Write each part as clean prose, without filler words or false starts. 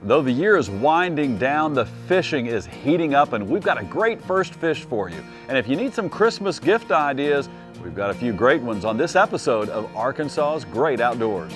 Though the year is winding down, the fishing is heating up, and we've got a great first fish for you. And if you need some Christmas gift ideas, we've got a few great ones on this episode of Arkansas's Great Outdoors.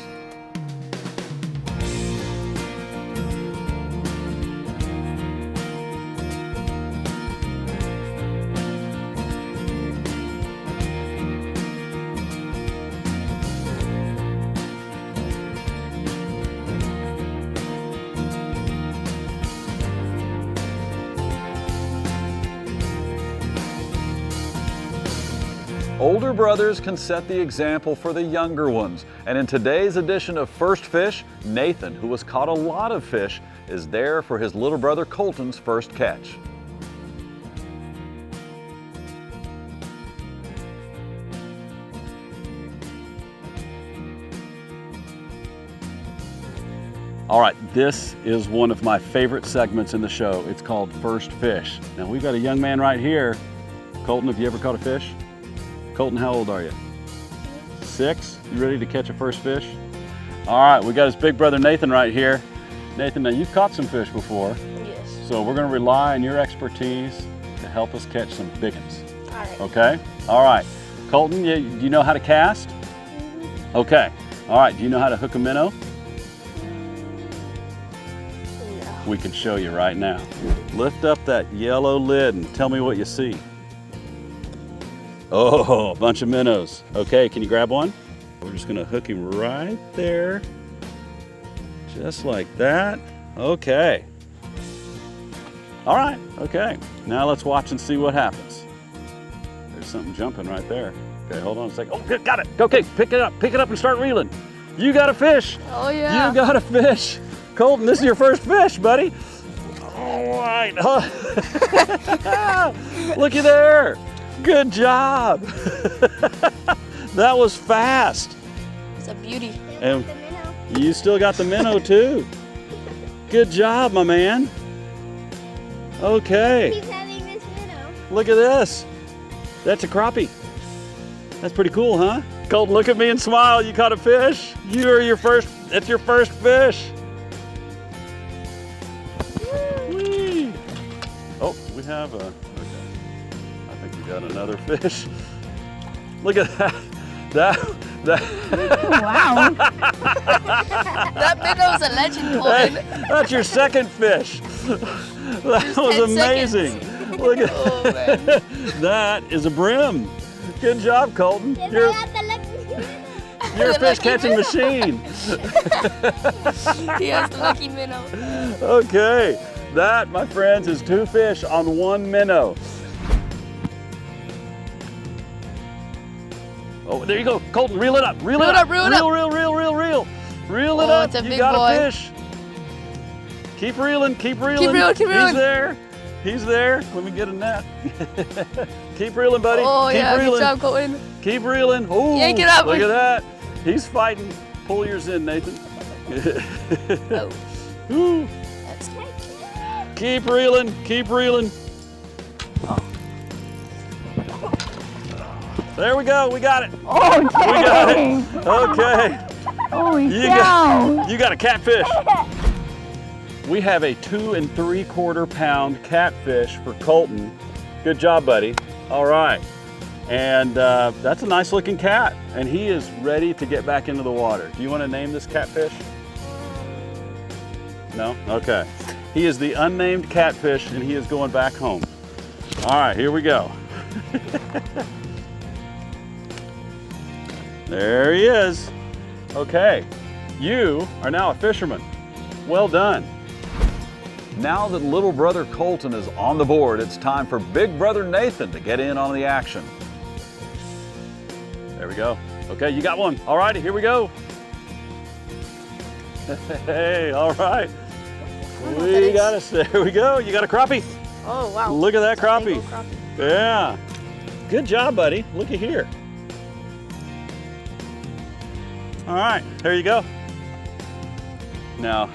Older brothers can set the example for the younger ones. And in today's edition of First Fish, Nathan, who has caught a lot of fish, is there for his little brother Colton's first catch. All right, this is one of my favorite segments in the show. It's called First Fish. Now we've got a young man right here. Colton, have you ever caught a fish? Colton, how old are you? 6? You ready to catch a first fish? All right, we got his big brother Nathan right here. Nathan, now you've caught some fish before. Yes. So we're gonna rely on your expertise to help us catch some big ones. All right. Okay? All right. Colton, do you know how to cast? Mm-hmm. Okay. All right, do you know how to hook a minnow? No. We can show you right now. Lift up that yellow lid and tell me what you see. Oh, a bunch of minnows. Okay, can you grab one? We're just gonna hook him right there. Just like that. Okay. All right, okay. Now let's watch and see what happens. There's something jumping right there. Okay, hold on a second. Oh, good, got it. Okay, pick it up and start reeling. You got a fish. Oh yeah. You got a fish. Colton, this is your first fish, buddy. All right. Looky there. Good job. That was fast. It's a beauty. And you still got the minnow too. Good job, my man. Okay. He's having this minnow. Look at this. That's a crappie. That's pretty cool, huh? Colton, look at me and smile. You caught a fish. That's your first fish. Whee. Oh, we have a, okay. I think we got another fish. Look at that. Wow. That minnow's a legend, Colton. Hey, that's your second fish. That was 10 amazing. Look at Oh, man. that is a brim. Good job, Colton. Then You're I got the lucky minnow. a The fish lucky catching minnow. machine. He has the lucky minnow. Okay, that, my friends, is 2 fish on 1 minnow. Oh, there you go, Colton. Reel it up. Reel it up. Reel it up. Reel it Oh, up. it's a You big got boy. a fish. Keep reeling. Keep reeling. He's there. He's there. Let me get a net. Keep reeling, buddy. Oh Keep yeah, reeling. good job, Colton. Keep reeling. Oh, Yank it up. Look at that. He's fighting. Pull yours in, Nathan. Oh, Ooh. that's Keep reeling. Keep reeling. There we go. We got it. Oh, We got it. Okay. holy You got a catfish. We have a 2 3/4 pound catfish for Colton. Good job, buddy. All right. And that's a nice looking cat. And he is ready to get back into the water. Do you want to name this catfish? No? Okay. He is the unnamed catfish and he is going back home. All right, here we go. There he is. Okay, you are now a fisherman. Well done. Now that little brother Colton is on the board, it's time for big brother Nathan to get in on the action. There we go. Okay, you got one. All righty, here we go. Hey, all right. We got us. There we go. You got a crappie. Oh wow. Look at that It's a big crappie. old crappie. Yeah. Good job, buddy. Looky here. All right, there you go. Now,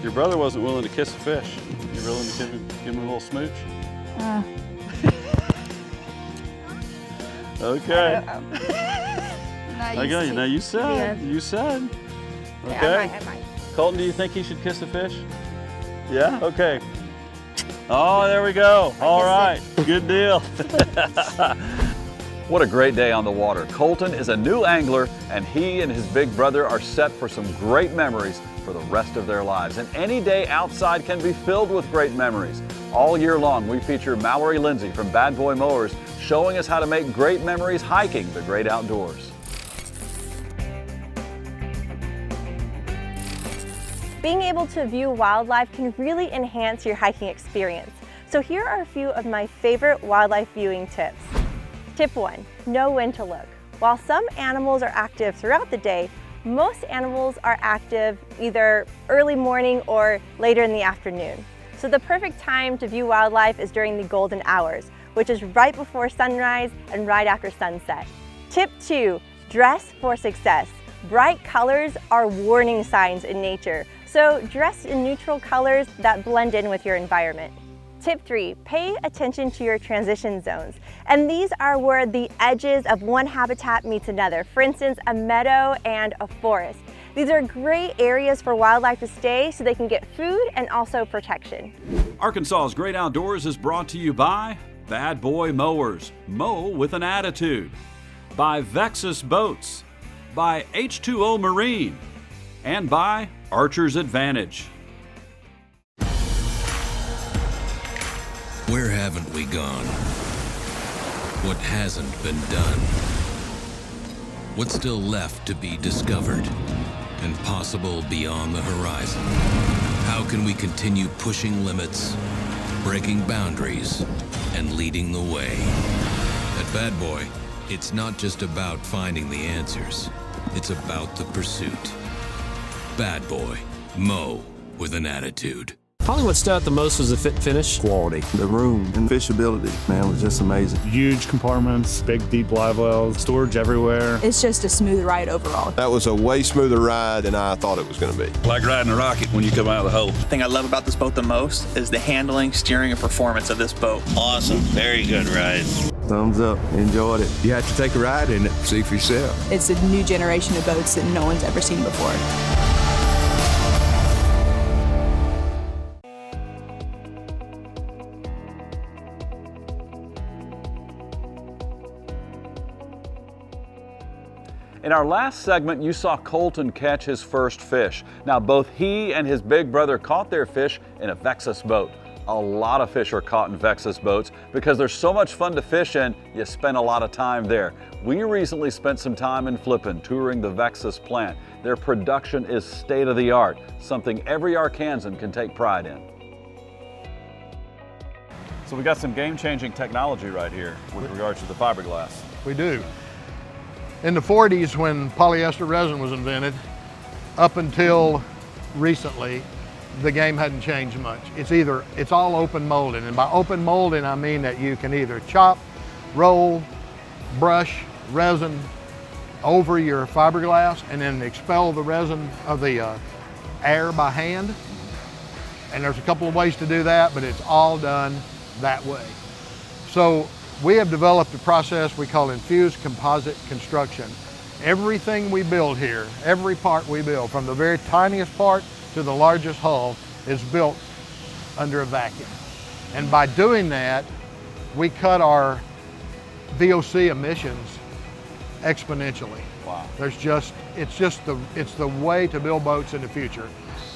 your brother wasn't willing to kiss a fish. You willing to give him a little smooch? Okay. Nice. I got you. Now you said. Yeah. You said. Yeah, Okay. I might. Colton, do you think he should kiss a fish? Yeah, okay. Oh, there we go. All right, good deal. What a great day on the water. Colton is a new angler, and he and his big brother are set for some great memories for the rest of their lives. And any day outside can be filled with great memories. All year long, we feature Mallory Lindsay from Bad Boy Mowers showing us how to make great memories hiking the great outdoors. Being able to view wildlife can really enhance your hiking experience. So here are a few of my favorite wildlife viewing tips. Tip 1, know when to look. While some animals are active throughout the day, most animals are active either early morning or later in the afternoon. So the perfect time to view wildlife is during the golden hours, which is right before sunrise and right after sunset. Tip 2, dress for success. Bright colors are warning signs in nature, so dress in neutral colors that blend in with your environment. Tip 3, pay attention to your transition zones. And these are where the edges of one habitat meets another. For instance, a meadow and a forest. These are great areas for wildlife to stay so they can get food and also protection. Arkansas's Great Outdoors is brought to you by Bad Boy Mowers, mow with an attitude. By Vexus Boats. By H2O Marine. And by Archer's Advantage. Where haven't we gone? What hasn't been done? What's still left to be discovered and possible beyond the horizon? How can we continue pushing limits, breaking boundaries, and leading the way? At Bad Boy, it's not just about finding the answers, it's about the pursuit. Bad Boy, mow with an attitude. Probably what stood out the most was the fit finish. Quality. The room and fishability, man, was just amazing. Huge compartments, big deep live wells, storage everywhere. It's just a smooth ride overall. That was a way smoother ride than I thought it was going to be. Like riding a rocket when you come out of the hole. The thing I love about this boat the most is the handling, steering, and performance of this boat. Awesome. Very good ride. Thumbs up. Enjoyed it. You have to take a ride in it, see for yourself. It's a new generation of boats that no one's ever seen before. In our last segment, you saw Colton catch his first fish. Now, both he and his big brother caught their fish in a Vexus boat. A lot of fish are caught in Vexus boats because they're so much fun to fish in, you spend a lot of time there. We recently spent some time in Flippin touring the Vexus plant. Their production is state of the art, something every Arkansan can take pride in. So we got some game-changing technology right here with regards to the fiberglass. We do. In the 40s, when polyester resin was invented, up until recently, the game hadn't changed much. It's all open molding. And by open molding, I mean that you can either chop, roll, brush resin over your fiberglass and then expel the resin of the air by hand. And there's a couple of ways to do that, but it's all done that way. So we have developed a process we call infused composite construction. Everything we build here, every part we build, from the very tiniest part to the largest hull, is built under a vacuum. And by doing that, we cut our VOC emissions exponentially. Wow. It's the way to build boats in the future.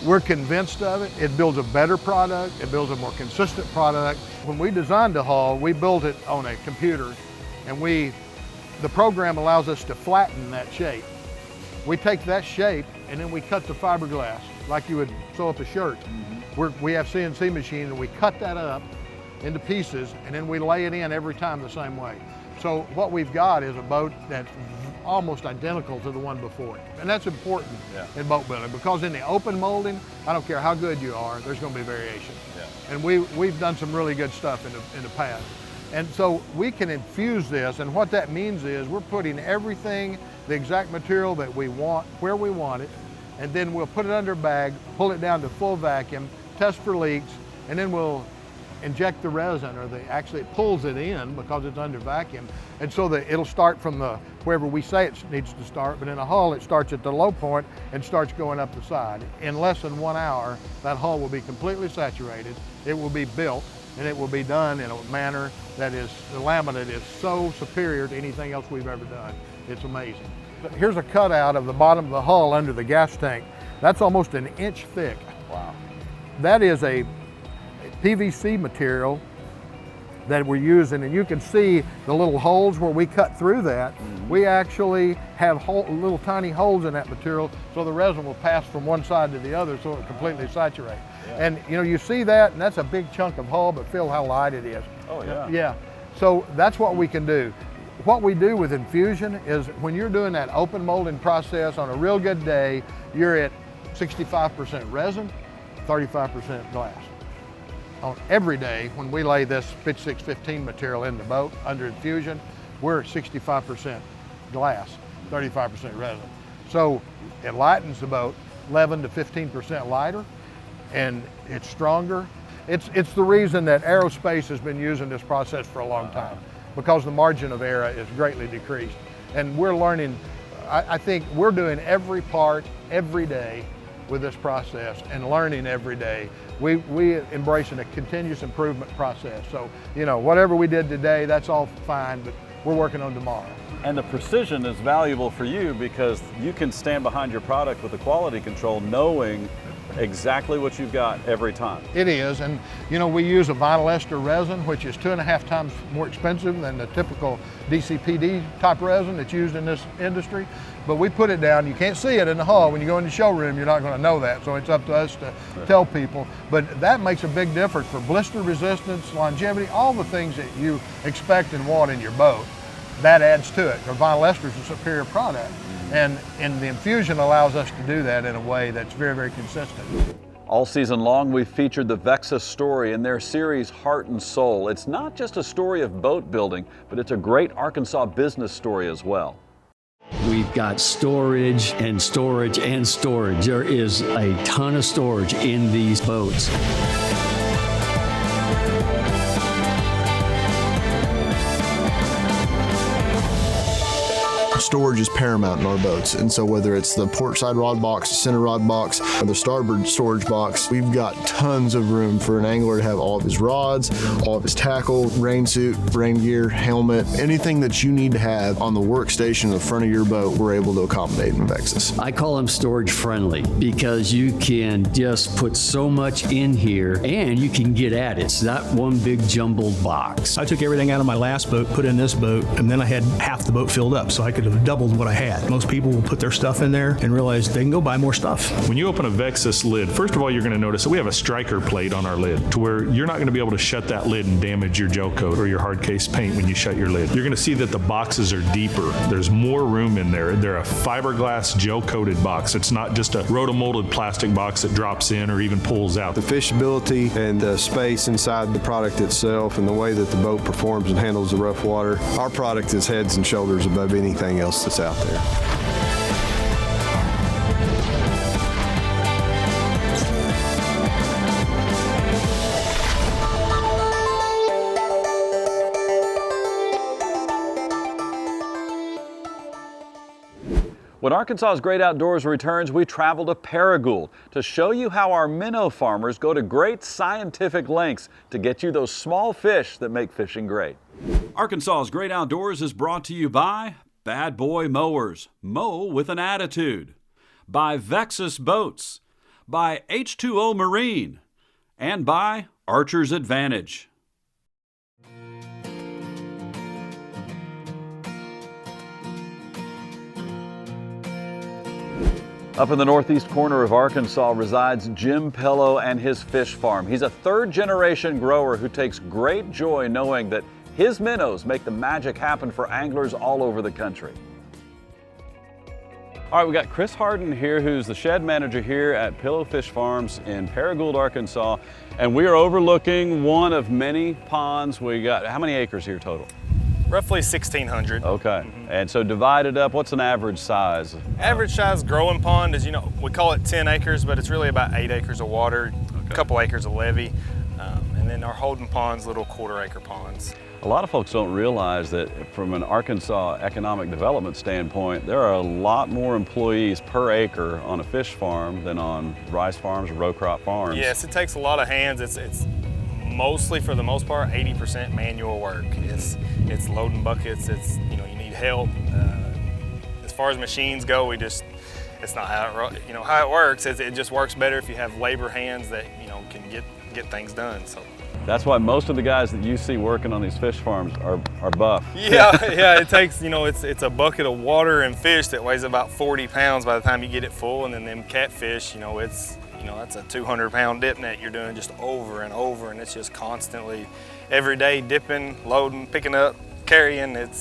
We're convinced of it. It builds a better product. It builds a more consistent product. When we designed the hull, we built it on a computer, and the program allows us to flatten that shape. We take that shape and then we cut the fiberglass like you would sew up a shirt. We have CNC machine, and we cut that up into pieces, and then we lay it in every time the same way. So what we've got is a boat that's almost identical to the one before it. And that's important in boat building, because in the open molding, I don't care how good you are, there's going to be variation. And we've done some really good stuff in the past. And so we can infuse this, and what that means is we're putting everything, the exact material that we want, where we want it, and then we'll put it under a bag, pull it down to full vacuum, test for leaks, and then we'll inject the resin, or actually it pulls it in because it's under vacuum. And so that it'll start from wherever we say it needs to start, but in a hull it starts at the low point and starts going up the side. In less than 1 hour, that hull will be completely saturated. It will be built, and it will be done in a manner that is, the laminate is so superior to anything else we've ever done. It's amazing. Here's a cutout of the bottom of the hull under the gas tank. That's almost 1 inch thick. Wow. That is a PVC material that we're using, and you can see the little holes where we cut through that. We actually have little tiny holes in that material so the resin will pass from one side to the other so it completely saturate. And you know, you see that, and that's a big chunk of hull, but feel how light it is. Oh yeah. Yeah, so that's what we can do. What we do with infusion is when you're doing that open molding process on a real good day, you're at 65% resin, 35% glass. On every day, when we lay this Pitch 615 material in the boat under infusion, we're 65% glass, 35% resin. So it lightens the boat 11 to 15% lighter, and it's stronger. It's the reason that aerospace has been using this process for a long time, because the margin of error is greatly decreased. And we're learning, I think we're doing every part every day with this process and learning every day. We embracing a continuous improvement process. So, you know, whatever we did today, that's all fine, but we're working on tomorrow. And the precision is valuable for you because you can stand behind your product with the quality control knowing exactly what you've got every time. It is, and you know, we use a vinyl ester resin, which is 2.5 times more expensive than the typical DCPD type resin that's used in this industry. But we put it down, you can't see it in the hull. When you go in the showroom, you're not going to know that, so it's up to us to tell people. But that makes a big difference for blister resistance, longevity, all the things that you expect and want in your boat. That adds to it. Vinyl ester is a superior product. And the infusion allows us to do that in a way that's very, very consistent. All season long, we've featured the Vexus story in their series Heart and Soul. It's not just a story of boat building, but it's a great Arkansas business story as well. We've got storage and storage and storage. There is a ton of storage in these boats. Storage is paramount in our boats, and so whether it's the port side rod box, center rod box, or the starboard storage box, we've got tons of room for an angler to have all of his rods, all of his tackle, rain suit, rain gear, helmet, anything that you need to have on the workstation in the front of your boat, we're able to accommodate in Vexus. I call them storage friendly because you can just put so much in here and you can get at it. It's not one big jumbled box. I took everything out of my last boat, put in this boat, and then I had half the boat filled up, so I could have doubled what I had. Most people will put their stuff in there and realize they can go buy more stuff. When you open a Vexus lid, first of all, you're going to notice that we have a striker plate on our lid to where you're not going to be able to shut that lid and damage your gel coat or your hard case paint when you shut your lid. You're going to see that the boxes are deeper. There's more room in there. They're a fiberglass gel coated box. It's not just a rotomolded plastic box that drops in or even pulls out. The fishability and the space inside the product itself and the way that the boat performs and handles the rough water, our product is heads and shoulders above anything else that's out there. When Arkansas's Great Outdoors returns, we travel to Paragould to show you how our minnow farmers go to great scientific lengths to get you those small fish that make fishing great. Arkansas's Great Outdoors is brought to you by Bad Boy Mowers, mow with an attitude, by Vexus Boats, by H2O Marine, and by Archer's Advantage. Up in the northeast corner of Arkansas resides Jim Pillow and his fish farm. He's a third-generation grower who takes great joy knowing that his minnows make the magic happen for anglers all over the country. All right, we got Chris Harden here, who's the shed manager here at Pillow Fish Farms in Paragould, Arkansas, and we are overlooking one of many ponds. We got, how many acres here total? Roughly 1,600. Okay, and so divided up, what's an average size? Average size growing pond is, you know, we call it 10 acres, but it's really about 8 acres of water, a couple acres of levee. And then our holding ponds, little 1/4 acre ponds. A lot of folks don't realize that from an Arkansas economic development standpoint, there are a lot more employees per acre on a fish farm than on rice farms or row crop farms. Yes, it takes a lot of hands. It's mostly, for the most part, 80% manual work. It's loading buckets. It's, you know, you need help. As far as machines go, it's not how it works. It just works better if you have labor hands that, you know, can get things done. So. That's why most of the guys that you see working on these fish farms are buff. Yeah, yeah. It takes, you know, it's a bucket of water and fish that weighs about 40 pounds by the time you get it full, and then them catfish, you know, that's a 200-pound dip net you're doing just over and over, and it's just constantly, every day dipping, loading, picking up, carrying. It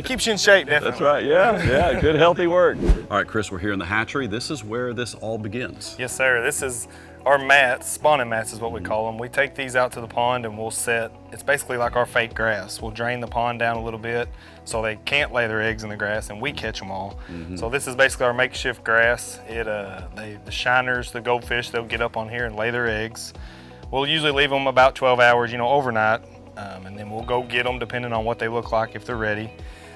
keeps you in shape, definitely. That's right. Yeah. Good, healthy work. All right, Chris, we're here in the hatchery. This is where this all begins. Yes, sir. This is our mats, spawning mats is what we call them. We take these out to the pond and we'll set, it's basically like our fake grass. We'll drain the pond down a little bit so they can't lay their eggs in the grass, and we catch them all. So this is basically our makeshift grass. The shiners, the goldfish, they'll get up on here and lay their eggs. We'll usually leave them about 12 hours, you know, overnight, and then we'll go get them depending on what they look like, if they're ready.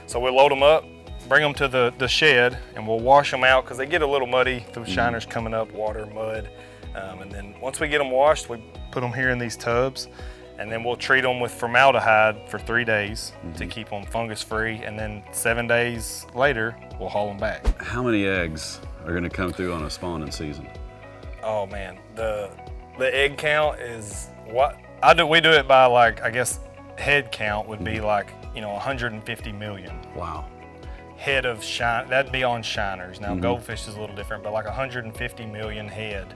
So we'll load them up, bring them to the shed, and we'll wash them out because they get a little muddy, the shiners coming up, water, mud. And then once we get them washed, we put them here in these tubs, and then we'll treat them with formaldehyde for 3 days to keep them fungus free, and then 7 days later, we'll haul them back. How many eggs are going to come through on a spawning season? Oh man, the egg count is what we do it by, like, I guess head count would be like, you know, 150 million. Wow. Head of that'd be on shiners. Now goldfish is a little different, but like 150 million head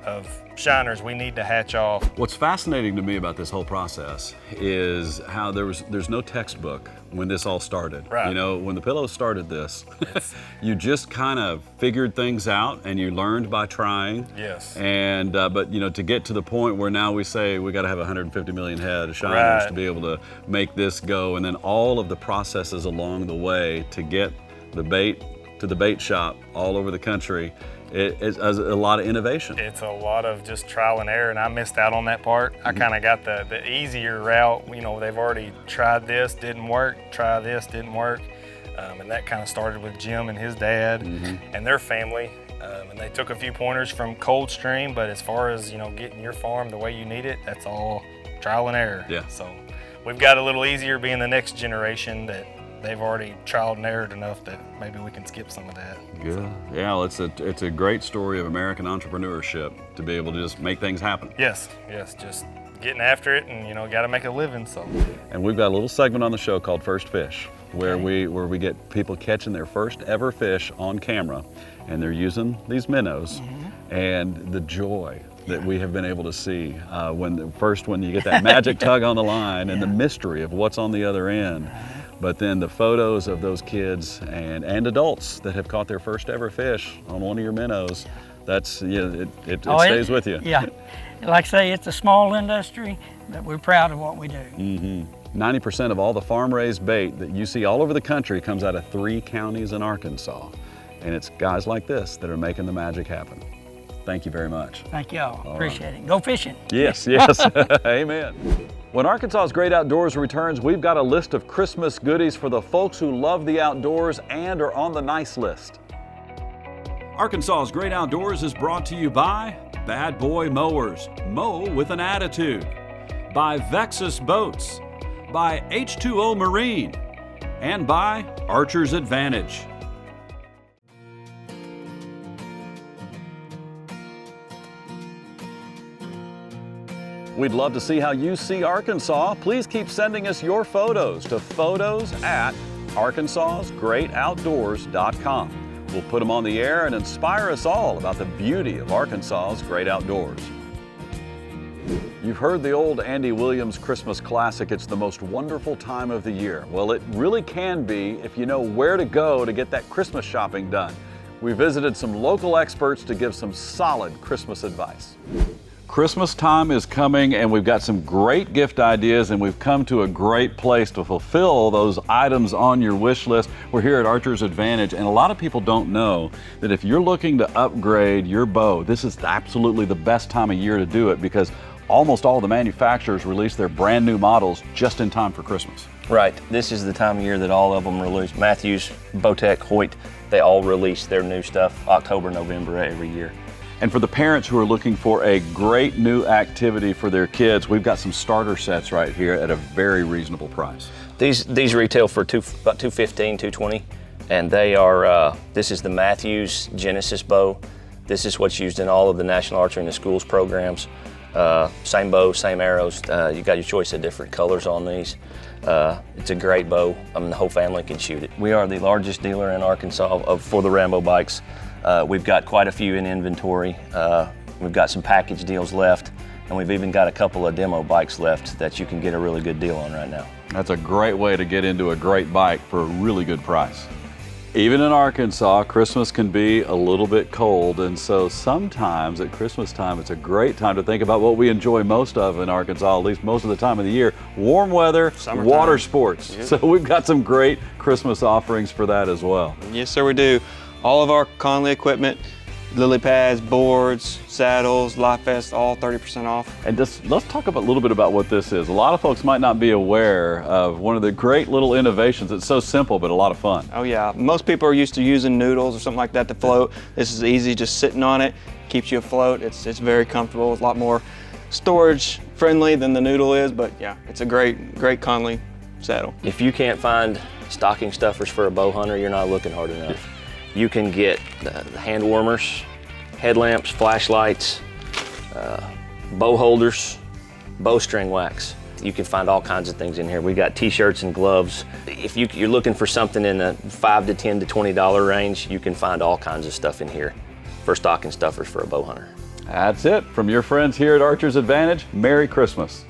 of shiners we need to hatch off. What's fascinating to me about this whole process is how there's no textbook when this all started. Right. You know, when the Pillows started this, you just kind of figured things out and you learned by trying. Yes. And but you know, to get to the point where now we say we got to have 150 million head of shiners to be able to make this go, and then all of the processes along the way to get the bait to the bait shop all over the country. It's a lot of innovation. It's a lot of just trial and error, and I missed out on that part. I kind of got the easier route. You know, they've already tried this, didn't work, try this, didn't work. And that kind of started with Jim and his dad and their family. And they took a few pointers from Coldstream, but as far as, you know, getting your farm the way you need it, that's all trial and error. Yeah. So we've got a little easier being the next generation that they've already trialed and errored enough that maybe we can skip some of that. Good. Yeah, well, it's a great story of American entrepreneurship to be able to just make things happen. Yes, just getting after it, and, you know, got to make a living. So. And we've got a little segment on the show called First Fish, where we get people catching their first ever fish on camera, and they're using these minnows, and the joy that we have been able to see when you get that magic tug on the line and the mystery of what's on the other end. But then the photos of those kids and adults that have caught their first ever fish on one of your minnows, that's, it stays with you. Yeah, like I say, it's a small industry, but we're proud of what we do. 90% of all the farm-raised bait that you see all over the country comes out of 3 counties in Arkansas. And it's guys like this that are making the magic happen. Thank you very much. Thank y'all, appreciate it. Go fishing. Yes, amen. When Arkansas's Great Outdoors returns, we've got a list of Christmas goodies for the folks who love the outdoors and are on the nice list. Arkansas's Great Outdoors is brought to you by Bad Boy Mowers, mow with an attitude, by Vexus Boats, by H2O Marine, and by Archer's Advantage. We'd love to see how you see Arkansas. Please keep sending us your photos to photos@arkansasgreatoutdoors.com. We'll put them on the air and inspire us all about the beauty of Arkansas's great outdoors. You've heard the old Andy Williams Christmas classic, it's the most wonderful time of the year. Well, it really can be if you know where to go to get that Christmas shopping done. We visited some local experts to give some solid Christmas advice. Christmas time is coming and we've got some great gift ideas, and we've come to a great place to fulfill those items on your wish list. We're here at Archer's Advantage, and a lot of people don't know that if you're looking to upgrade your bow, this is absolutely the best time of year to do it, because almost all the manufacturers release their brand new models just in time for Christmas. Right. This is the time of year that all of them release. Matthews, Botec, Hoyt, they all release their new stuff October, November every year. And for the parents who are looking for a great new activity for their kids, we've got some starter sets right here at a very reasonable price. These retail for about $215, $220, and they are, this is the Matthews Genesis bow. This is what's used in all of the National Archery in the Schools programs. Same bow, same arrows. You got your choice of different colors on these. It's a great bow. I mean, the whole family can shoot it. We are the largest dealer in Arkansas for the Rambo bikes. We've got quite a few in inventory. We've got some package deals left, and we've even got a couple of demo bikes left that you can get a really good deal on right now. That's a great way to get into a great bike for a really good price. Even in Arkansas, Christmas can be a little bit cold, and so sometimes at Christmas time, it's a great time to think about what we enjoy most of in Arkansas, at least most of the time of the year: warm weather, summertime, water sports. Yep. So we've got some great Christmas offerings for that as well. Yes, sir, we do. All of our Conley equipment, lily pads, boards, saddles, life vests, all 30% off. And just let's talk a little bit about what this is. A lot of folks might not be aware of one of the great little innovations. It's so simple, but a lot of fun. Oh yeah, most people are used to using noodles or something like that to float. This is easy, just sitting on it, keeps you afloat. It's very comfortable. It's a lot more storage friendly than the noodle is, but yeah, it's a great Conley saddle. If you can't find stocking stuffers for a bow hunter, you're not looking hard enough. You can get the hand warmers, headlamps, flashlights, bow holders, bowstring wax. You can find all kinds of things in here. We got t-shirts and gloves. If you're looking for something in the $5 to $10 to $20 range, you can find all kinds of stuff in here for stocking stuffers for a bow hunter. That's it. From your friends here at Archer's Advantage, Merry Christmas.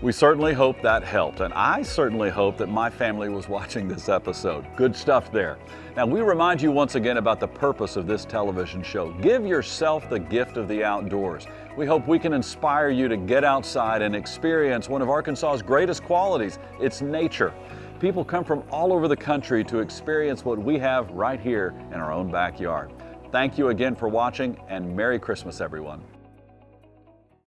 We certainly hope that helped, and I certainly hope that my family was watching this episode. Good stuff there. Now, we remind you once again about the purpose of this television show. Give yourself the gift of the outdoors. We hope we can inspire you to get outside and experience one of Arkansas's greatest qualities, its nature. People come from all over the country to experience what we have right here in our own backyard. Thank you again for watching, and Merry Christmas, everyone.